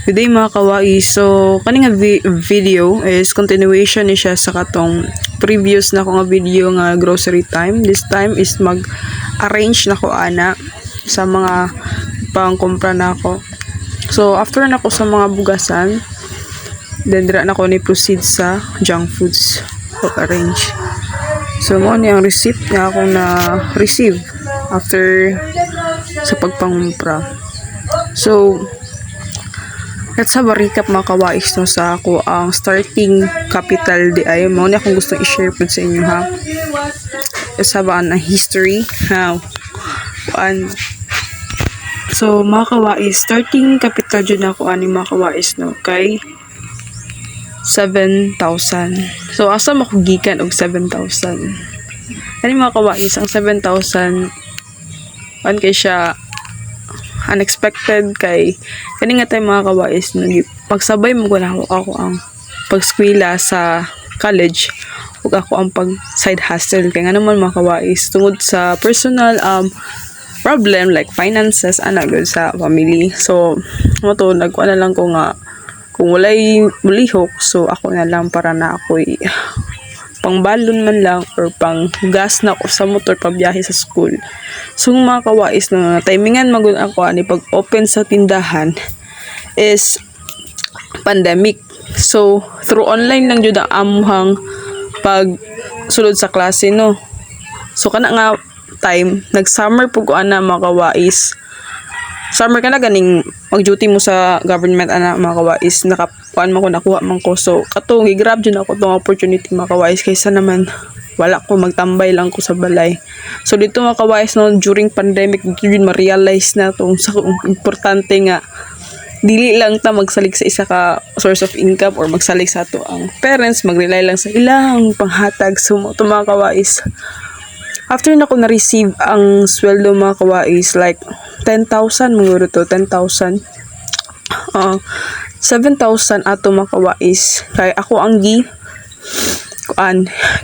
Good day mga kawai. So, kaning video is continuation ni siya sa katong previous na ko nga video nga grocery time. This time is mag-arrange na ko ana sa mga pangkumpra na ako. So, after na ko sa mga bugasan, then dira na ko ni proceed sa junk foods pag-arrange. So, mo ni ang receipt nga akong na-receive after sa pagpangumpra. So, let's have a recap mga kawais no, sa ako ang starting capital di ay mo na akong gustong i-share po sa inyo ha. Let's have a history how so mga kawais, starting capital dyan ako ani mga kawais no kay 7,000. So asa makugikan og 7,000 ani mga kawais ang 7,000 kay siya unexpected kay kani nga tay mga kawais pagsabay mo guna ako ang pagskwela sa college ug ako ang pag side hustle kay nga naman mga kawais tungod sa personal problem like finances ana gud sa family. So mo to nagkuha na lang ko nga kung walay mulihok so ako na lang para na ako'y pang balon man lang or pang gas na ko sa motor pabiyahe sa school. So mga kawais na timingan magud ako ani pag open sa tindahan is pandemic. So through online lang jud ang amuhang pag sulod sa klase no. So kana nga time nag-summer pug ana mga kawais. Summer ka na ganing mag-duty mo sa government ana mga kawais nakakuan man ko nakuha man ko so katong gi-grab jud ako tong opportunity mga kawais kaysa naman wala ko magtambay lang ko sa balay. So dito mga kawais no during pandemic dito yun ma-realize na tong sa importante nga dili lang ta magsalig sa isa ka source of income or magsalig sa ato ang parents mag-rely lang sa ilang panghatag. So mo to mga kawais after na ko na-receive ang sweldo mga kawais like 10,000 muro to 10,000 7,000 ato mga kawais kay ako ang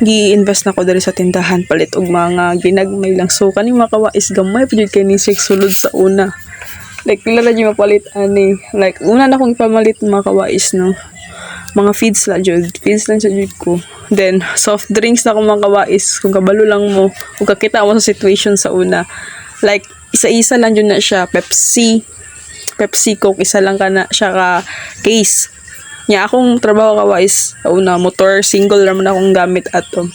gi-invest na ko diri sa tindahan palit og mga ginagmay lang. So kani mga kawais gamay pud kay ni 6 sulod sa una like pila ra di mapalit ani like una na kong ipamalit mga kawais no mga feeds lang sa jud ko. Then soft drinks na ko mga kawais kung kabalo lang mo kung kakita mo sa situation sa una like isa-isa lang jud na siya Pepsi Coke isa lang kana siya ka case nya akong trabaho kawais una motor single ra man akong gamit ato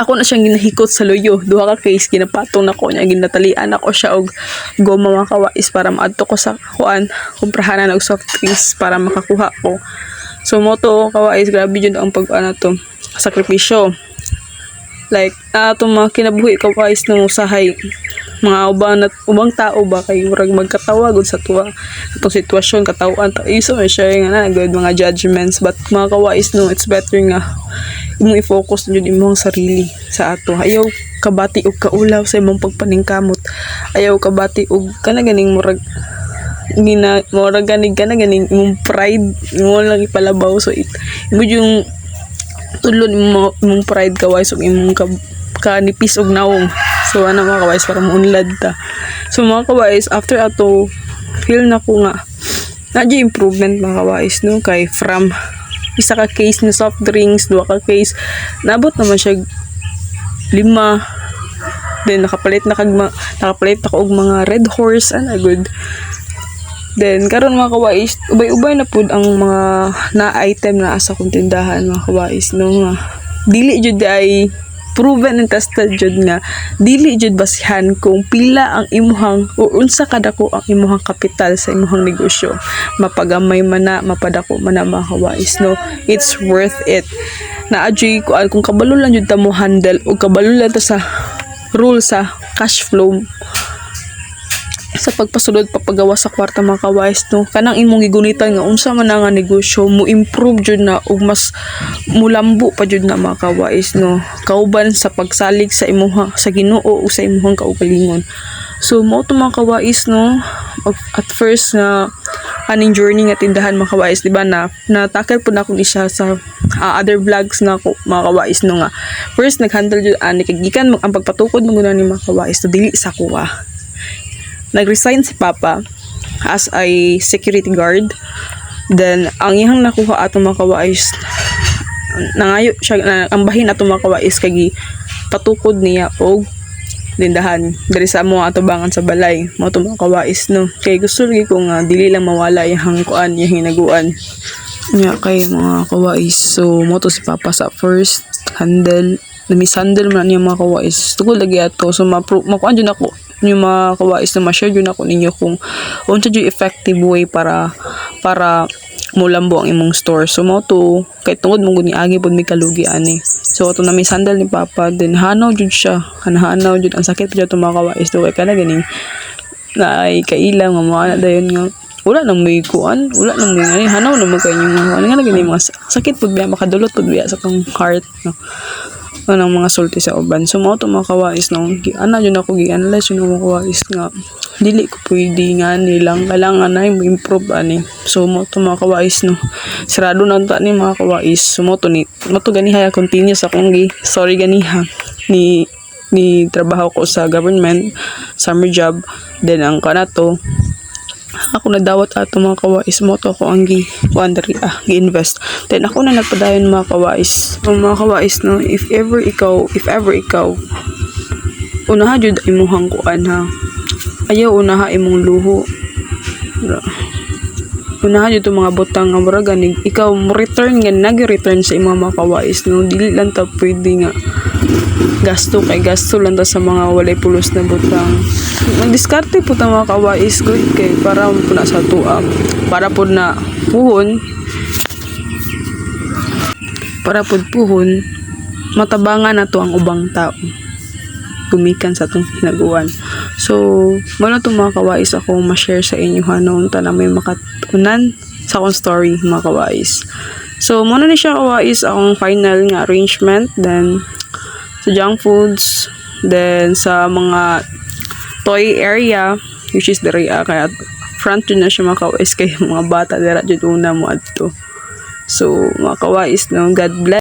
ako na siyang ginahikot sa loyo duha ka case ginapatong nako nya ginatalian ako siya og goma mga kawais para maadto ko sa kumprahanan og soft drinks para makakuha ko. So mo to kawais grabe jud ang pag to sakripisyo like atong mga kinabuhi kawais no usahay mga ubang tao ba kay murag magkatawa gud sa tuwa atong sitwasyon katawan ta iso man siya nga na good mga judgments but mga kawais no it's better nga imong i-focus jud imong sarili sa ato ayaw kabati og kaulaw sa imong pagpaningkamot ayaw kabati og kana ganing murag ganing imong pride mo lang ipalabaw so imo yung tulon imong pride kawais ug imong kanipis og nawong. So ano mga kawais para maunlad ta. So mga kawais after ato feel na ko nga nadyo improvement mga kawais no kay from isa ka case ni soft drinks duha ka case nabot naman siya 5 then nakapalit ako og mga Red Horse ana good. Then karon mga kawais ubay-ubay na pud ang mga na item na asa kong tindahan mga kawais no nga dili jud ay proven and tested jud nga dili jud basihan kung pila ang imuhang o unsa kadako ang imuhang kapital sa imuhang negosyo mapagamay man na mapadako man na mga kawais no it's worth it na adjay ko kung kabalo lang jud ta mo handle o kabalo lang ta sa rule sa cash flow sa pagpasulod papagawa sa kwarta mga kawais no kanang imong gigunitan nga unsa man nga negosyo mo improve jud na ug mas mulambo pa jud na mga kawais no kauban sa pagsalig sa imuha sa Ginoo o sa imuhang kaugalingon. So mo to mga kawais no at first nga aning journey nga tindahan mga kawais di ba na tackle pud na akong isa sa other vlogs na ako mga kawais no nga first naghandle jud ani kay gikan ang pagpatukod mo ni mga kawais to dili sa kuha. Nag-resign si Papa as a security guard. Then ang iyang nakuha ato mga kawais, nangayo siya ang bahin ato mga kawais kay patukod niya og lindahan diri sa amo atubangan sa balay mo to mga kawais no, kay gusto lagi ko nga dili lang mawala yung kuan yung hinaguan niya kay mga kawais. So mo to si papa sa first handle namisandal man niya mga kawais tugod lagi ato. So makuan jud ako yung mga kawais na ma-share jud ako ninyo kung unsa jud effective way para mulambo ang imong store. So mo to kay tungod mo gud ni agi pud mi kalugi ani. So ato na may sandal ni papa then hanaw jud siya, hanaw jud ang sakit jud mga kawais do kay kana ganing na ay kailang mga dayon nga wala nang may kuan, wala nang may ani hanaw na magkay yung ano nga gani mga sakit pud biya makadulot pud biya sa kong heart no. Anong mga sulti sa uban. So mo to mga kawais no, ana jud ako gi-analyze yung mga kawais nga dili ko pwede nga nilang kailangan na improve ani. So mo to mga kawais no, sarado na ta ni mga kawais. So mo to ganiha continue sa akong sorry ganiha ni trabaho ko sa government summer job. Then ang kanato ako nadawat ato mga kawais mo to ako ang gi-invest. Then ako na nagpadayon mga kawais. Mga kawais no, if ever ikaw unaha jud imong kuan ha. Ayaw unaha imong luho. Unaha jud to mga butang nga murag ganig ikaw mo return nga nag-return sa imong mga kawais no. Dili lang ta pwede nga gasto lang ta sa mga walay pulos na butang. Magdiskarte po ta mga kawais good kay para po na sa tuwa para po na puhon matabangan na to ang ubang tao gumikan sa itong hinaguan. So muna itong mga kawais ako ma-share sa inyo noon ta na may makatunan sa akong story mga kawais. So muna ni siya kawais akong final nga arrangement. Then sa junk foods, then sa mga toy area which is the area kaya front yun na siya mga kawais kay mga bata dira jud una mo adto. So mga kawais no, God bless.